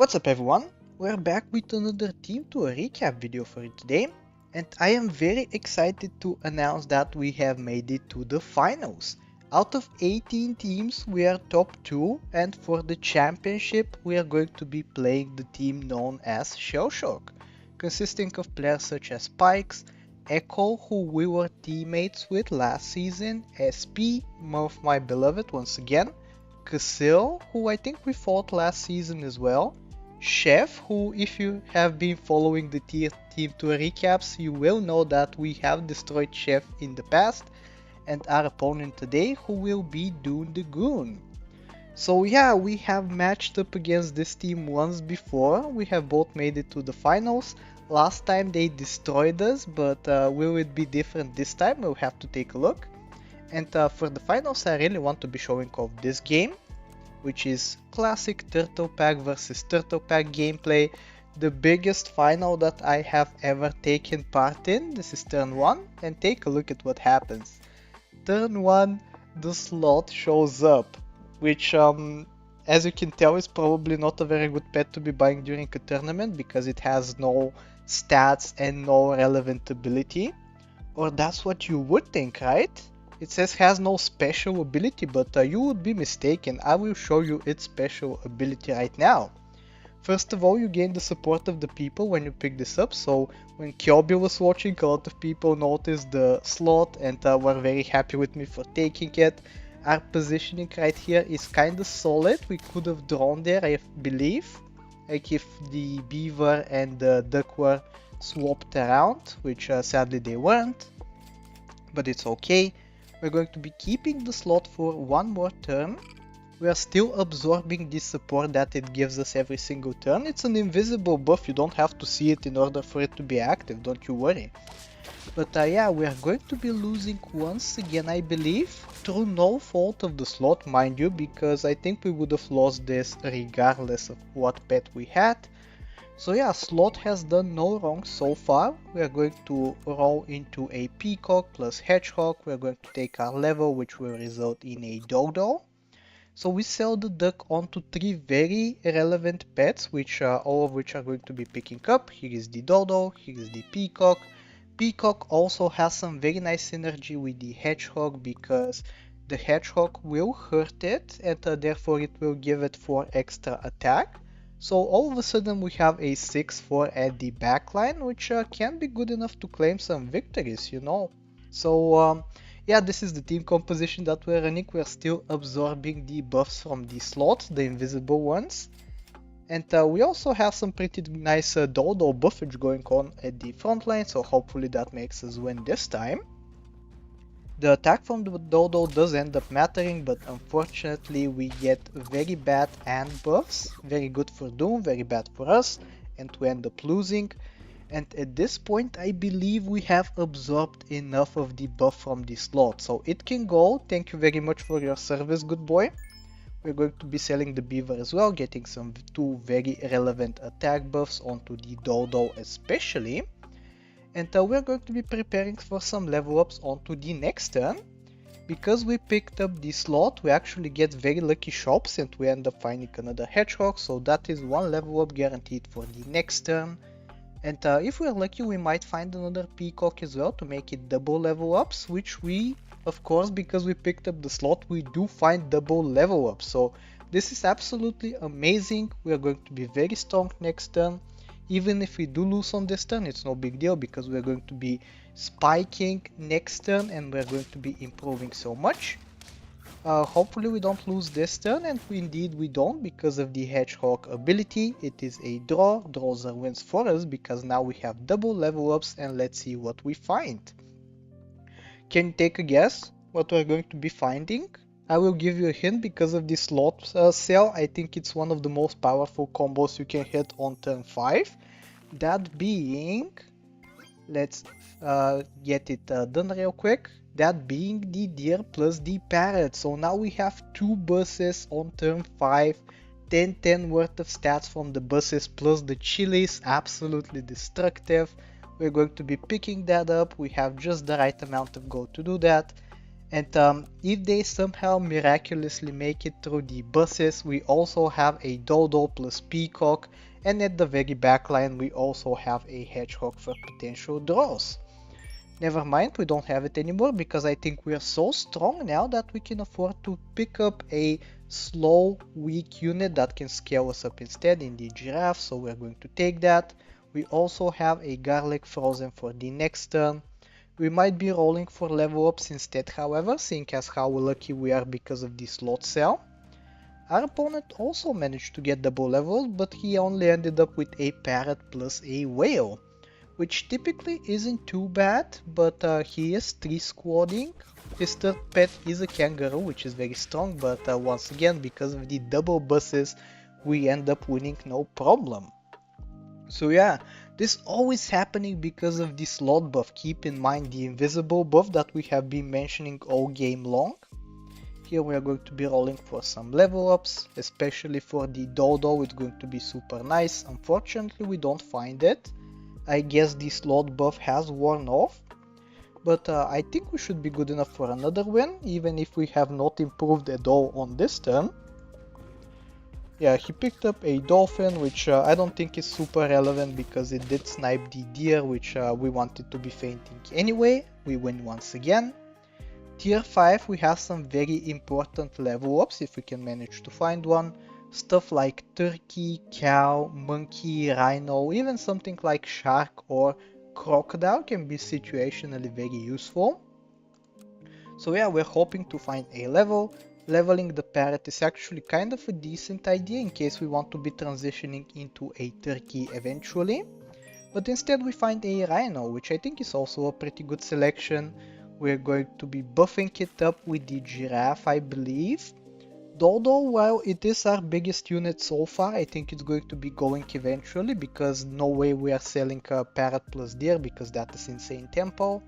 What's up everyone? We're back with another Team Tour recap video for you today, and I am very excited to announce that we have made it to the finals. Out of 18 teams we are top 2, and for the championship we are going to be playing the team known as Shellshock, consisting of players such as Spikes, Echo, who we were teammates with last season, SP, Murph my beloved once again, Casil, who I think we fought last season as well, Chef, who if you have been following the Team 2 recaps, you will know that we have destroyed Chef in the past, and our opponent today, who will be Dune the Goon. So yeah, we have matched up against this team once before. We have both made it to the finals. Last time they destroyed us, but will it be different this time? We'll have to take a look. And for the finals, I really want to be showing off this game, which is classic Turtle Pack versus Turtle Pack gameplay. The biggest final that I have ever taken part in. This is turn 1, and take a look at what happens. Turn 1, the Sloth shows up, which as you can tell is probably not a very good pet to be buying during a tournament because it has no stats and no relevant ability. Or that's what you would think, right? It says has no special ability, but you would be mistaken. I will show you its special ability right now. First of all, you gain the support of the people when you pick this up. So when Kyobi was watching, a lot of people noticed the Sloth and were very happy with me for taking it. Our positioning right here is kind of solid. We could have drawn there, I believe, like if the beaver and the duck were swapped around, which sadly they weren't, but it's okay. We're going to be keeping the Sloth for one more turn. We are still absorbing the support that it gives us every single turn. It's an invisible buff, you don't have to see it in order for it to be active, don't you worry. But yeah, we are going to be losing once again, I believe, through no fault of the Sloth, mind you, because I think we would have lost this regardless of what pet we had. So yeah, Sloth has done no wrong so far. We are going to roll into a Peacock plus Hedgehog. We are going to take our level, which will result in a Dodo. So we sell the duck onto 3 very relevant pets, which all of which are going to be picking up. Here is the Dodo, here is the Peacock. Peacock also has some very nice synergy with the Hedgehog because the Hedgehog will hurt it and therefore it will give it 4 extra attack. So all of a sudden we have a 6-4 at the backline, which can be good enough to claim some victories, you know. So yeah, this is the team composition that we're running. We're still absorbing the buffs from the Sloth, the invisible ones. And we also have some pretty nice Dodo buffage going on at the front line, so hopefully that makes us win this time. The attack from the Dodo does end up mattering, but unfortunately we get very bad and buffs. Very good for Doom, very bad for us, and we end up losing. And at this point I believe we have absorbed enough of the buff from the Sloth, so it can go. Thank you very much for your service, good boy. We're going to be selling the beaver as well, getting some 2 very relevant attack buffs onto the Dodo especially. And we're going to be preparing for some level ups onto the next turn. Because we picked up the Sloth, we actually get very lucky shops and we end up finding another Hedgehog, so that is 1 level up guaranteed for the next turn. And if we're lucky we might find another Peacock as well to make it double level ups, which we, of course, because we picked up the Sloth, we do find double level ups. So this is absolutely amazing. We are going to be very strong next turn. Even if we do lose on this turn, it's no big deal because we're going to be spiking next turn and we're going to be improving so much. Hopefully we don't lose this turn, and indeed we don't because of the Hedgehog ability. It is a draw, draws are wins for us because now we have double level ups, and let's see what we find. Can you take a guess what we're going to be finding? I will give you a hint because of the Sloth sale. I think it's one of the most powerful combos you can hit on turn 5. That being, let's get it done real quick. That being the deer plus the parrot. So now we have 2 buses on turn 5. 10-10 worth of stats from the buses plus the chilies. Absolutely destructive. We're going to be picking that up. We have just the right amount of gold to do that. And if they somehow miraculously make it through the buses, we also have a dodo plus peacock, and at the very back line we also have a hedgehog for potential draws. Never mind, we don't have it anymore because I think we are so strong now that we can afford to pick up a slow, weak unit that can scale us up instead in the giraffe, so we're going to take that. We also have a garlic frozen for the next turn. We might be rolling for level ups instead, however, seeing as how lucky we are because of the Sloth cell. Our opponent also managed to get double levels, but he only ended up with a parrot plus a whale, which typically isn't too bad, but he is 3 squadding. His third pet is a kangaroo, which is very strong, but once again, because of the double buses, we end up winning no problem. So yeah, this always happening because of the Sloth buff. Keep in mind the invisible buff that we have been mentioning all game long. Here we are going to be rolling for some level ups, especially for the dodo, it's going to be super nice. Unfortunately, we don't find it. I guess the Sloth buff has worn off, but I think we should be good enough for another win, even if we have not improved at all on this turn. Yeah, he picked up a dolphin, which I don't think is super relevant because it did snipe the deer, which we wanted to be fainting anyway. We win once again. Tier 5, we have some very important level ups if we can manage to find one. Stuff like turkey, cow, monkey, rhino, even something like shark or crocodile can be situationally very useful. So yeah, we're hoping to find a level. Leveling the parrot is actually kind of a decent idea in case we want to be transitioning into a turkey eventually. But instead we find a rhino, which I think is also a pretty good selection. We're going to be buffing it up with the giraffe, I believe. Dodo, while it is our biggest unit so far, I think it's going to be going eventually because no way we are selling a parrot plus deer because that is insane tempo.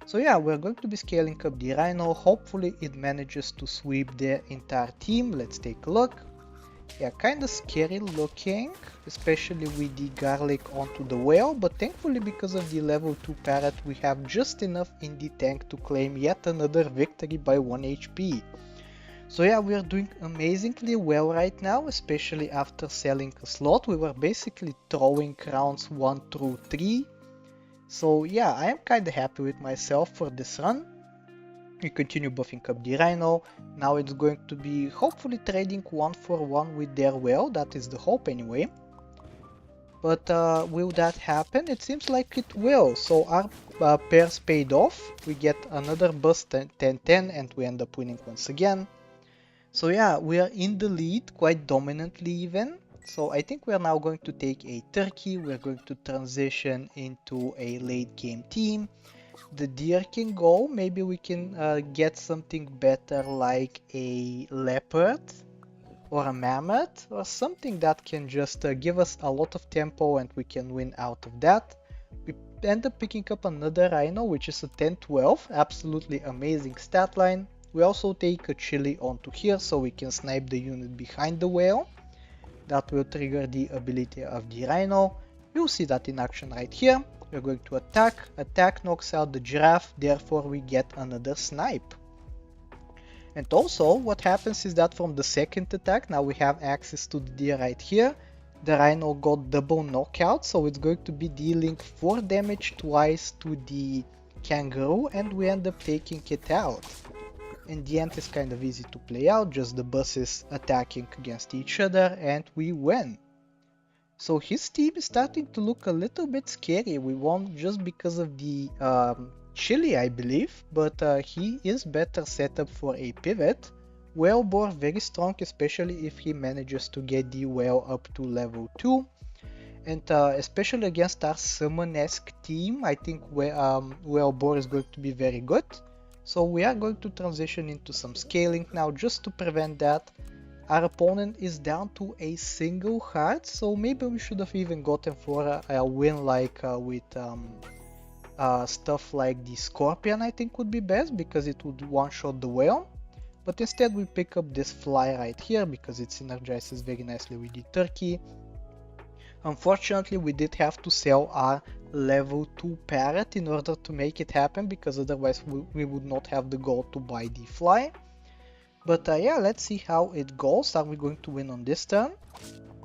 So yeah, we're going to be scaling up the rhino. Hopefully it manages to sweep the entire team. Let's take a look. Yeah, kind of scary looking, especially with the garlic onto the whale, but thankfully because of the level 2 parrot we have just enough in the tank to claim yet another victory by 1 HP. So yeah, we are doing amazingly well right now, especially after selling a slot. We were basically throwing rounds 1 through 3. So yeah, I am kinda happy with myself for this run. We continue buffing up the rhino. Now it's going to be hopefully trading 1 for 1 with their whale. That is the hope anyway. But will that happen? It seems like it will. So our pairs paid off. We get another bust 10-10 and we end up winning once again. So yeah, we are in the lead quite dominantly even. So I think we are now going to take a turkey. We're going to transition into a late game team. The deer can go. Maybe we can get something better like a leopard or a mammoth or something that can just give us a lot of tempo and we can win out of that. We end up picking up another rhino, which is a 10-12, absolutely amazing stat line. We also take a chili onto here so we can snipe the unit behind the whale. That will trigger the ability of the rhino. You'll see that in action right here. We're going to attack. Attack knocks out the giraffe, therefore we get another snipe. And also what happens is that from the second attack, now we have access to the deer right here. The rhino got double knockout, so it's going to be dealing 4 damage twice to the kangaroo and we end up taking it out. In the end, it's kind of easy to play out, just the buses attacking against each other and we win. So his team is starting to look a little bit scary. We won just because of the chili, I believe, but he is better set up for a pivot. Whale boar very strong, especially if he manages to get the whale up to level 2. And especially against our summon-esque team, I think whale boar is going to be very good. So we are going to transition into some scaling now just to prevent that. Our opponent is down to a single heart, so maybe we should have even gotten for a win like with stuff like the scorpion, I think would be best because it would one-shot the whale. But instead we pick up this fly right here because it synergizes very nicely with the turkey. Unfortunately, we did have to sell our level 2 parrot in order to make it happen, because otherwise we would not have the gold to buy the fly. But yeah, let's see how it goes. Are we going to win on this turn?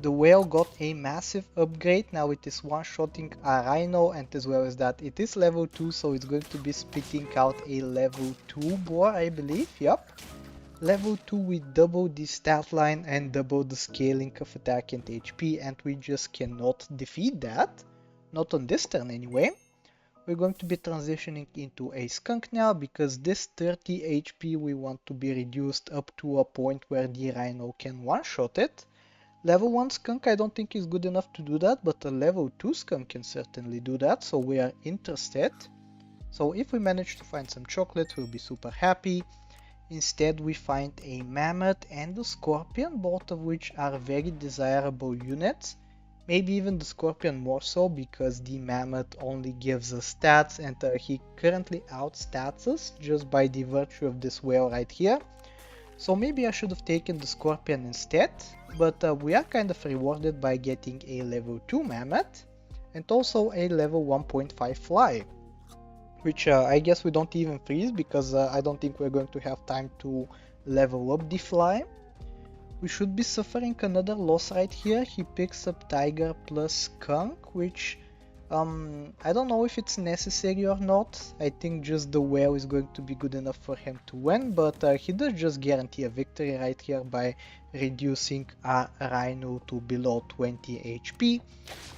The whale got a massive upgrade. Now it is one-shotting a rhino, and as well as that it is level 2, so it's going to be spitting out a level 2 boar, I believe. Yep. Level 2 with double the stat line and double the scaling of attack and HP, and we just cannot defeat that. Not on this turn anyway. We're going to be transitioning into a skunk now, because this 30 HP we want to be reduced up to a point where the rhino can one-shot it. Level 1 skunk I don't think is good enough to do that, but a level 2 skunk can certainly do that, so we are interested. So if we manage to find some chocolate, we'll be super happy. Instead we find a mammoth and a scorpion, both of which are very desirable units. Maybe even the scorpion more so, because the mammoth only gives us stats, and he currently outstats us just by the virtue of this whale right here. So maybe I should have taken the scorpion instead, but we are kind of rewarded by getting a level 2 mammoth and also a level 1.5 fly, which I guess we don't even freeze, because I don't think we're going to have time to level up the fly. We should be suffering another loss right here. He picks up tiger plus skunk, which I don't know if it's necessary or not. I think just the whale is going to be good enough for him to win, but he does just guarantee a victory right here by reducing our rhino to below 20 HP.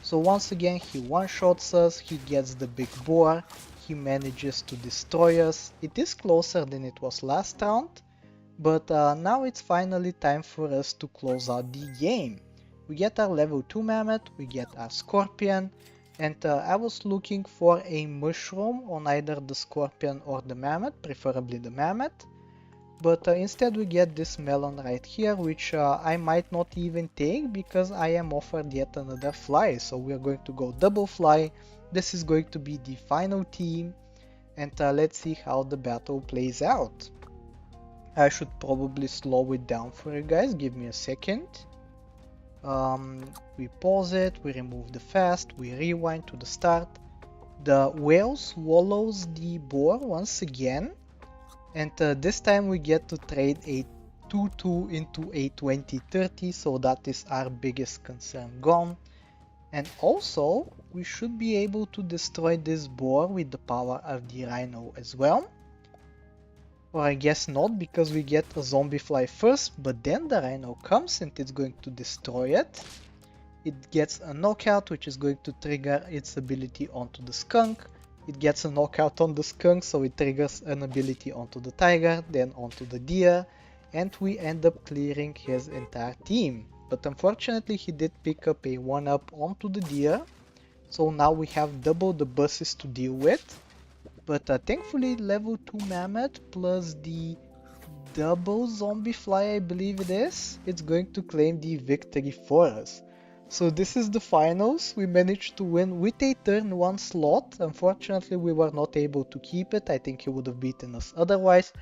So once again he one-shots us, he gets the big boar, he manages to destroy us. It is closer than it was last round, but now it's finally time for us to close out the game. We get our level 2 mammoth, we get our scorpion, and I was looking for a mushroom on either the scorpion or the mammoth, preferably the mammoth. But instead we get this melon right here, which I might not even take, because I am offered yet another fly. So we are going to go double fly. This is going to be the final team, and let's see how the battle plays out. I should probably slow it down for you guys, give me a second. We pause it, we remove the fast, we rewind to the start. The whale swallows the boar once again, and this time we get to trade a 2-2 into a 20-30, so that is our biggest concern gone. And also we should be able to destroy this boar with the power of the rhino as well. Or I guess not, because we get a zombie fly first, but then the rhino comes and it's going to destroy it. It gets a knockout, which is going to trigger its ability onto the skunk. It gets a knockout on the skunk, so it triggers an ability onto the tiger, then onto the deer, and we end up clearing his entire team. But unfortunately he did pick up a 1-up onto the deer, so now we have double the buses to deal with. But thankfully level 2 mammoth plus the double zombie fly, I believe it is, it's going to claim the victory for us. So this is the finals. We managed to win with a turn 1 Sloth. Unfortunately we were not able to keep it. I think he would have beaten us otherwise.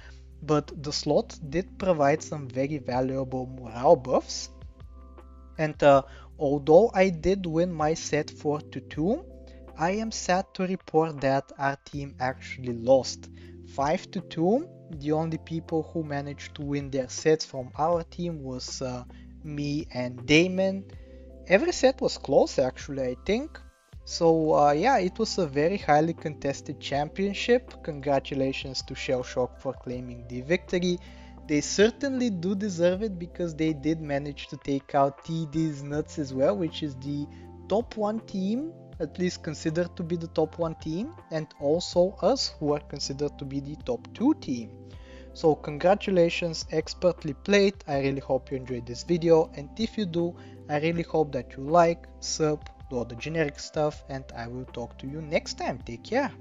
But the Sloth did provide some very valuable morale buffs. And although I did win my set 4-2, I am sad to report that our team actually lost 5-2. The only people who managed to win their sets from our team was me and Damon. Every set was close actually, I think. So yeah, it was a very highly contested championship. Congratulations to Shellshock for claiming the victory. They certainly do deserve it, because they did manage to take out TD's Nuts as well, which is the top 1 team, at least considered to be the top 1 team, and also us, who are considered to be the top 2 team. So congratulations, expertly played. I really hope you enjoyed this video, and if you do, I really hope that you like, sub, do all the generic stuff, and I will talk to you next time. Take care.